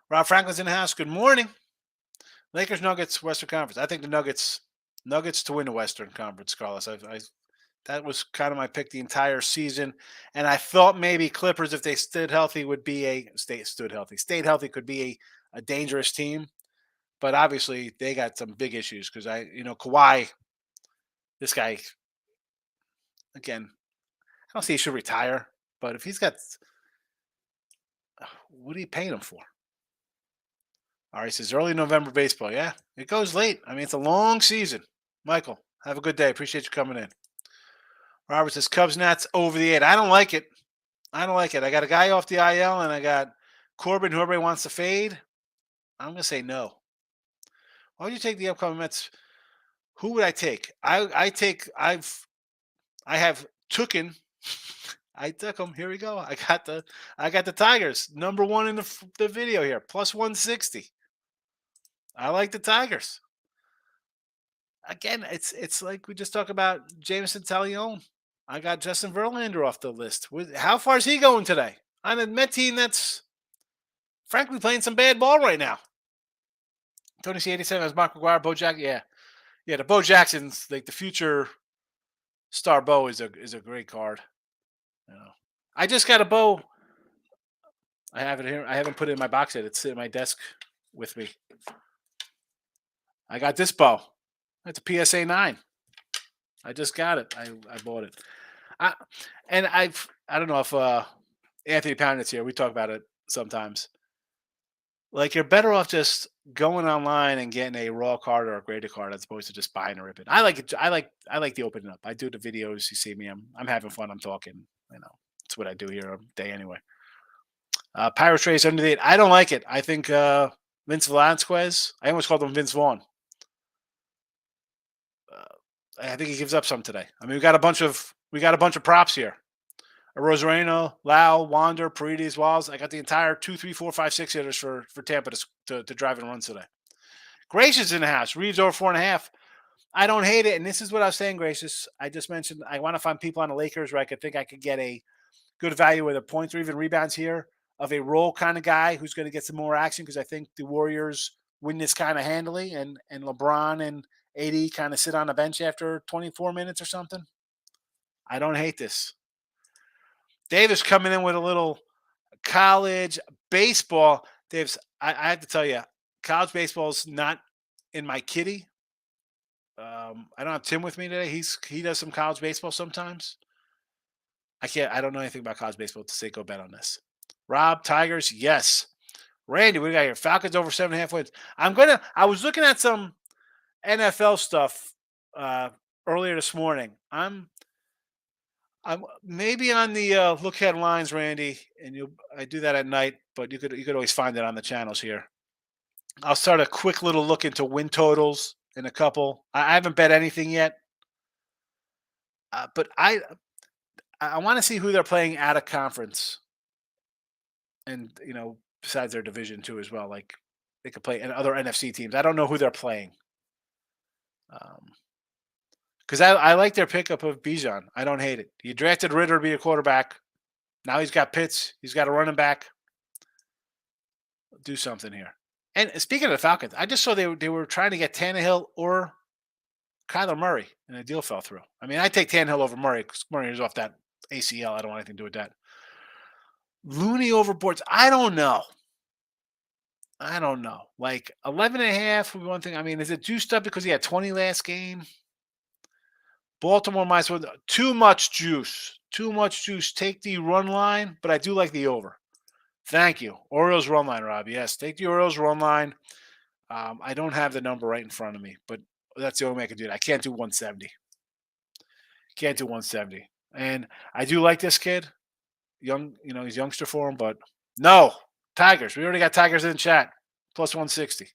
Rob Franklin's in the house. Good morning. Lakers, Nuggets, Western Conference. I think the Nuggets to win the Western Conference, Carlos. That was kind of my pick the entire season. And I thought maybe Clippers, if they stayed healthy, stayed healthy, could be a dangerous team. But obviously, they got some big issues because Kawhi, this guy, again, I don't say he should retire, but if he's got, what are you paying him for? All right, he says early November baseball. Yeah, it goes late. I mean, it's a long season. Michael, have a good day. Appreciate you coming in. Robert says Cubs Nats over the 8. I don't like it. I got a guy off the IL, and I got Corbin, who everybody wants to fade. I'm going to say no. Why would you take the upcoming Mets? Who would I take? I have tooken. I took them. Here we go. I got the Tigers. Number 1 in the video here. Plus 160. I like the Tigers. Again, it's like we just talked about Jameson Taillon. I got Justin Verlander off the list. How far is he going today? On a Met team that's frankly playing some bad ball right now. Tony C87 has Mark McGuire, Bo Jackson. Yeah, the Bo Jackson's like the future star. Bo is a great card. I just got a Bo. I have it here. I haven't put it in my box yet. It's sitting at my desk with me. I got this Bo. That's a PSA 9. I just got it. I bought it. I don't know if Anthony Pound's here. We talk about it sometimes. Like you're better off just going online and getting a raw card or a graded card as opposed to just buying a ribbon. I like it. I like the opening up. I do the videos. You see me. I'm having fun. I'm talking. That's what I do here all day anyway. Pirates Race under the 8. I don't like it. I think Vince Velasquez. I almost called him Vince Vaughn. I think he gives up some today. I mean, we got a bunch of props here. Rosarena, Lau, Wander, Paredes, Walls. I got the entire 2, 3, 4, 5, 6 hitters for Tampa to drive and runs today. Gracious in the house. Reeves over 4.5. I don't hate it. And this is what I was saying, Gracious. I just mentioned I want to find people on the Lakers where I could think I could get a good value with the points or even rebounds here of a role kind of guy who's going to get some more action because I think the Warriors win this kind of handily and LeBron and AD kind of sit on the bench after 24 minutes or something. I don't hate this. Davis coming in with a little college baseball. Davis, I have to tell you, college baseball is not in my kitty. I don't have Tim with me today. He does some college baseball sometimes. I don't know anything about college baseball to say go bet on this. Rob, Tigers, yes. Randy, what do we got here? Falcons over 7.5 wins. I was looking at some NFL stuff earlier this morning. I'm maybe on the look ahead lines, Randy, and I do that at night, but you could always find it on the channels here. I'll start a quick little look into win totals in a couple. I haven't bet anything yet, but I want to see who they're playing out of conference, and besides their division too as well. Like they could play other NFC teams. I don't know who they're playing. Because I like their pickup of Bijan. I don't hate it. You drafted Ritter to be a quarterback. Now he's got Pitts. He's got a running back. Do something here. And speaking of the Falcons, I just saw they were trying to get Tannehill or Kyler Murray, and the deal fell through. I mean, I take Tannehill over Murray because Murray is off that ACL. I don't want anything to do with that. Looney overboards. I don't know. Like 11.5 would be one thing. I mean, is it juiced up because he had 20 last game? Baltimore might as well. Too much juice. Too much juice. Take the run line, but I do like the over. Thank you. Orioles run line, Rob. Yes, take the Orioles run line. I don't have the number right in front of me, but that's the only way I can do it. I can't do 170. Can't do 170. And I do like this kid. Young, he's youngster for him, but no. Tigers. We already got Tigers in chat. Plus 160.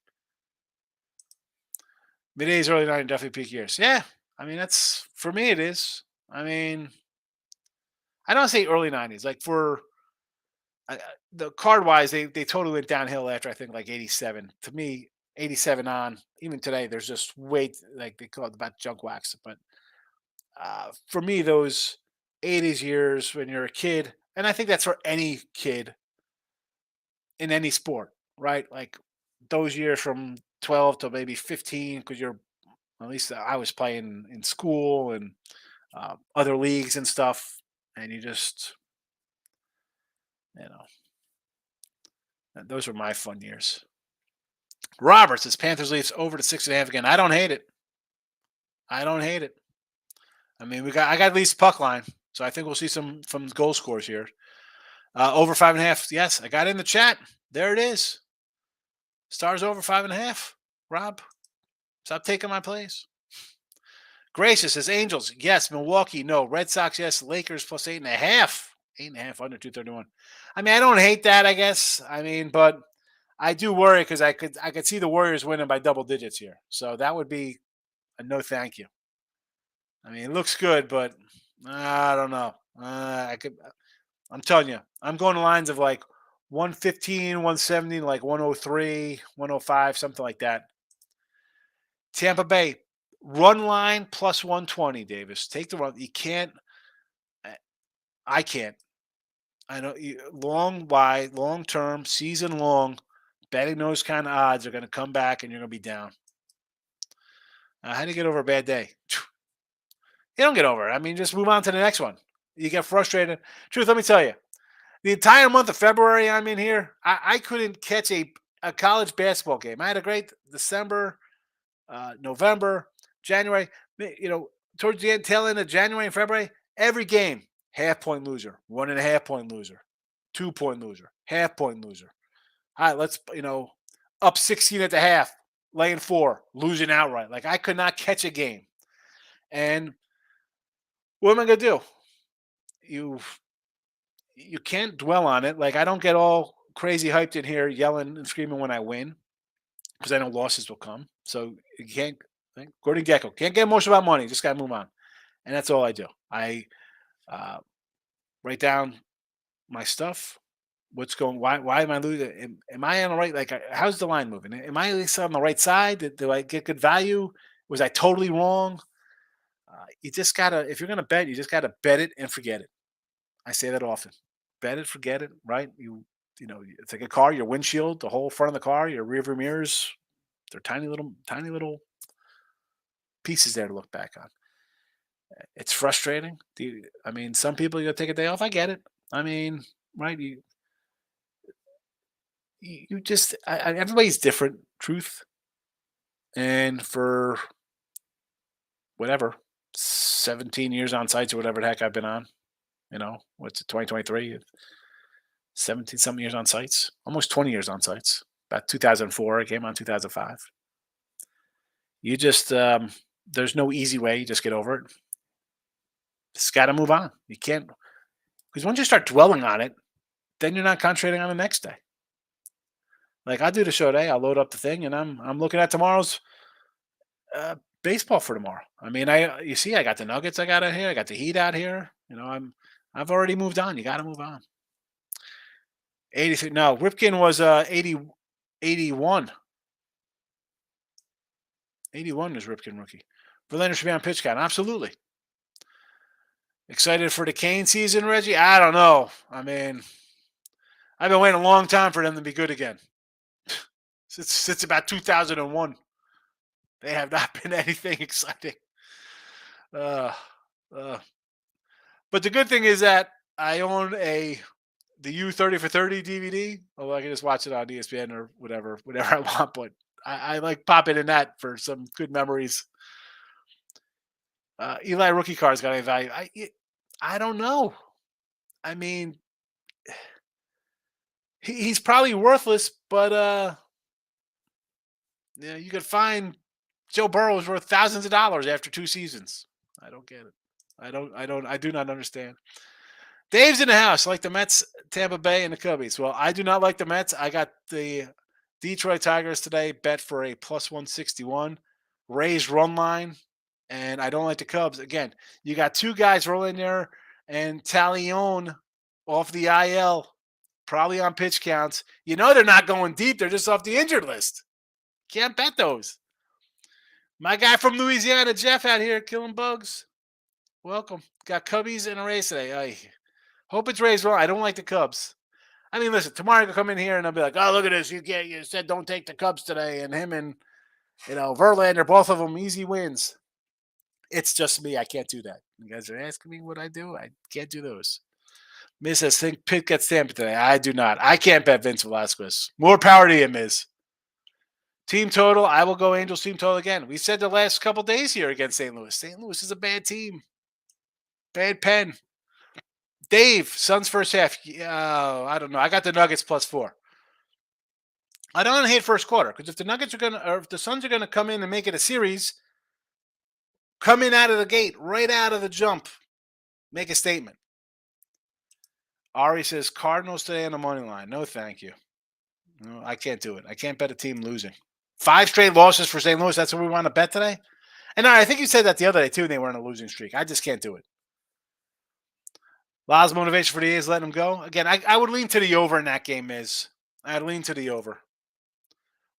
Mid-80s, early 90s, definitely peak years. Yeah. I mean, that's for me. It is. I mean, I don't say early 90s. Like for the card wise, they totally went downhill after I think like 87. To me, 87 on. Even today, there's just way like they call it about junk wax. But for me, those 80s years when you're a kid, and I think that's for any kid in any sport, right? Like those years from 12 to maybe 15, because at least I was playing in school and other leagues and stuff, and you just, those were my fun years. Roberts says Panthers Leafs over to 6.5 again. I don't hate it. I mean, I got at least puck line, so I think we'll see some from goal scores here. Over 5.5. Yes, I got it in the chat. There it is. Stars over 5.5. Rob, stop taking my place. Gracious says Angels. Yes. Milwaukee. No. Red Sox. Yes. Lakers plus 8.5. 8.5 under 231. I mean, I don't hate that, I guess. I mean, but I do worry because I could see the Warriors winning by double digits here. So that would be a no thank you. I mean, it looks good, but I don't know. I'm telling you, I'm going to lines of like 115, 170, like 103, 105, something like that. Tampa Bay, run line plus 120, Davis. Take the run. You can't. I can't. I know long term, season long, betting those kind of odds are going to come back and you're going to be down. How do you get over a bad day? You don't get over it. I mean, just move on to the next one. You get frustrated. Truth, let me tell you, the entire month of February I'm in here, I couldn't catch a college basketball game. I had a great December, November, January. Towards the tail end of January and February, every game, half-point loser, 1.5-point loser, 2-point loser, half-point loser. All right, let's, up 16 at the half, laying 4, losing outright. Like, I could not catch a game. And what am I going to do? You can't dwell on it. Like, I don't get all crazy hyped in here yelling and screaming when I win because I know losses will come. So you can't, like Gordon Gekko, can't get emotional about money. Just got to move on. And that's all I do. Right write down my stuff. What's going? Why am I losing? Am I on the right? Like, how's the line moving? Am I at least on the right side? Do I get good value? Was I totally wrong? You just gotta, if you're gonna bet, you just gotta bet it and forget it. I say that often. Bet it, forget it. Right? You know, it's like a car. Your windshield, the whole front of the car, your rearview mirrors, they're tiny little pieces there to look back on. It's frustrating. I mean, some people you gotta take a day off. I get it. I mean, right? You just everybody's different. Truth, and for whatever 17 years on sites or whatever the heck I've been on. What's it, 2023? 17 something years on sites, almost 20 years on sites. About 2004, I came on 2005. You just there's no easy way. You just get over it. Just got to move on. You can't, because once you start dwelling on it, then you're not concentrating on the next day. Like, I do the show today, I'll load up the thing, and I'm looking at tomorrow's uh, baseball for tomorrow. I mean, you see, I got the Nuggets. I got out here. I got the Heat out here. I've already moved on. You got to move on. 83. No, Ripken was 80, 81. 81 was Ripken rookie. Verlander should be on pitch count. Absolutely. Excited for the Kane season, Reggie? I don't know. I mean, I've been waiting a long time for them to be good again. Since about 2001. They have not been anything exciting. Uh, uh, but the good thing is that I own the U 30 for 30 DVD. Although I can just watch it on ESPN or whatever I want. But I like popping in that for some good memories. Eli rookie cards got any value? I don't know. I mean, he's probably worthless, but yeah, you could find Joe Burrow is worth thousands of dollars after 2 seasons. I don't get it. I do not understand. Dave's in the house, like the Mets, Tampa Bay, and the Cubbies. Well, I do not like the Mets. I got the Detroit Tigers today, bet for a plus 161, Rays run line, and I don't like the Cubs. Again, you got two guys rolling there, and Talion off the IL, probably on pitch counts. You know they're not going deep. They're just off the injured list. Can't bet those. My guy from Louisiana, Jeff, out here killing bugs. Welcome. Got Cubbies and a Rays today. I hope it's Rays wrong. I don't like the Cubs. I mean, listen, tomorrow I can come in here and I'll be like, oh, look at this. You said don't take the Cubs today. And him and, Verlander, both of them easy wins. It's just me. I can't do that. You guys are asking me what I do. I can't do those. Miz says, think Pitt gets Tampa today. I do not. I can't bet Vince Velasquez. More power to you, Miz. Team total, I will go Angels team total again. We said the last couple days here against St. Louis. St. Louis is a bad team. Bad pen. Dave, Suns first half. I don't know. I got the Nuggets +4. I don't hate first quarter because if the Nuggets are or if the Suns are gonna come in and make it a series, come in out of the gate, right out of the jump, make a statement. Ari says Cardinals today on the money line. No, thank you. No, I can't do it. I can't bet a team losing. 5 straight losses for St. Louis. That's what we want to bet today. And I think you said that the other day too. They were on a losing streak. I just can't do it. Law's motivation for the A's letting them go. Again, I would lean to the over in that game. I'd lean to the over.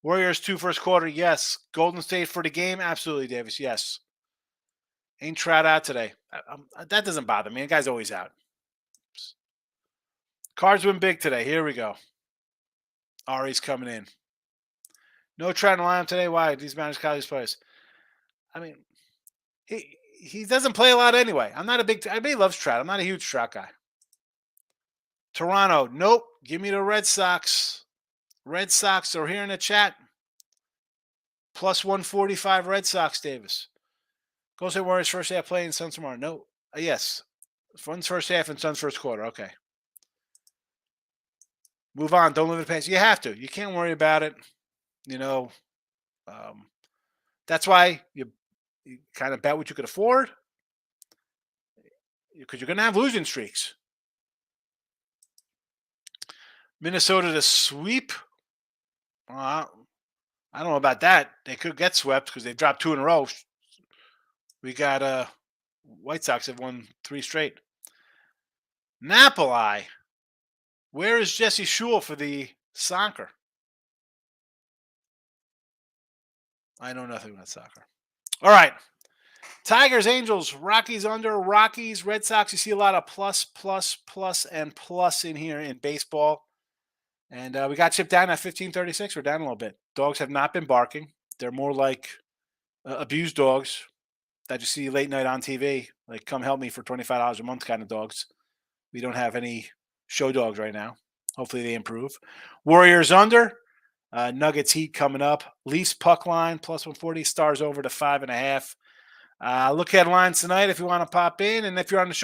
Warriors 2 first quarter. Yes. Golden State for the game. Absolutely, Davis. Yes. Ain't Trout out today. That doesn't bother me. The guy's always out. Cards win big today. Here we go. Ari's coming in. No Trout in the lineup today. Why? These managed college players. I mean, he doesn't play a lot anyway. Everybody loves Trout. I'm not a huge Trout guy. Toronto. Nope. Give me the Red Sox. Red Sox are here in the chat. Plus 145 Red Sox, Davis. Golden State Warriors first half playing Suns tomorrow. No. Yes. Suns first half and Suns first quarter. Okay. Move on. Don't live in the past. You have to. You can't worry about it. That's why you kind of bet what you could afford because you're going to have losing streaks. Minnesota to sweep. I don't know about that. They could get swept because they dropped 2 in a row. We got White Sox have won 3 straight. Napoli. Where is Jesse Shule for the soccer? I know nothing about soccer. All right. Tigers, Angels, Rockies under, Rockies, Red Sox. You see a lot of plus, plus, plus, and plus in here in baseball. And we got chipped down at 15:36. We're down a little bit. Dogs have not been barking. They're more like abused dogs that you see late night on TV. Like, come help me for $25 a month kind of dogs. We don't have any show dogs right now. Hopefully they improve. Warriors under. Nuggets Heat coming up. Leafs puck line plus 140. Stars over to 5.5. Look at lines tonight if you want to pop in. And if you're on the show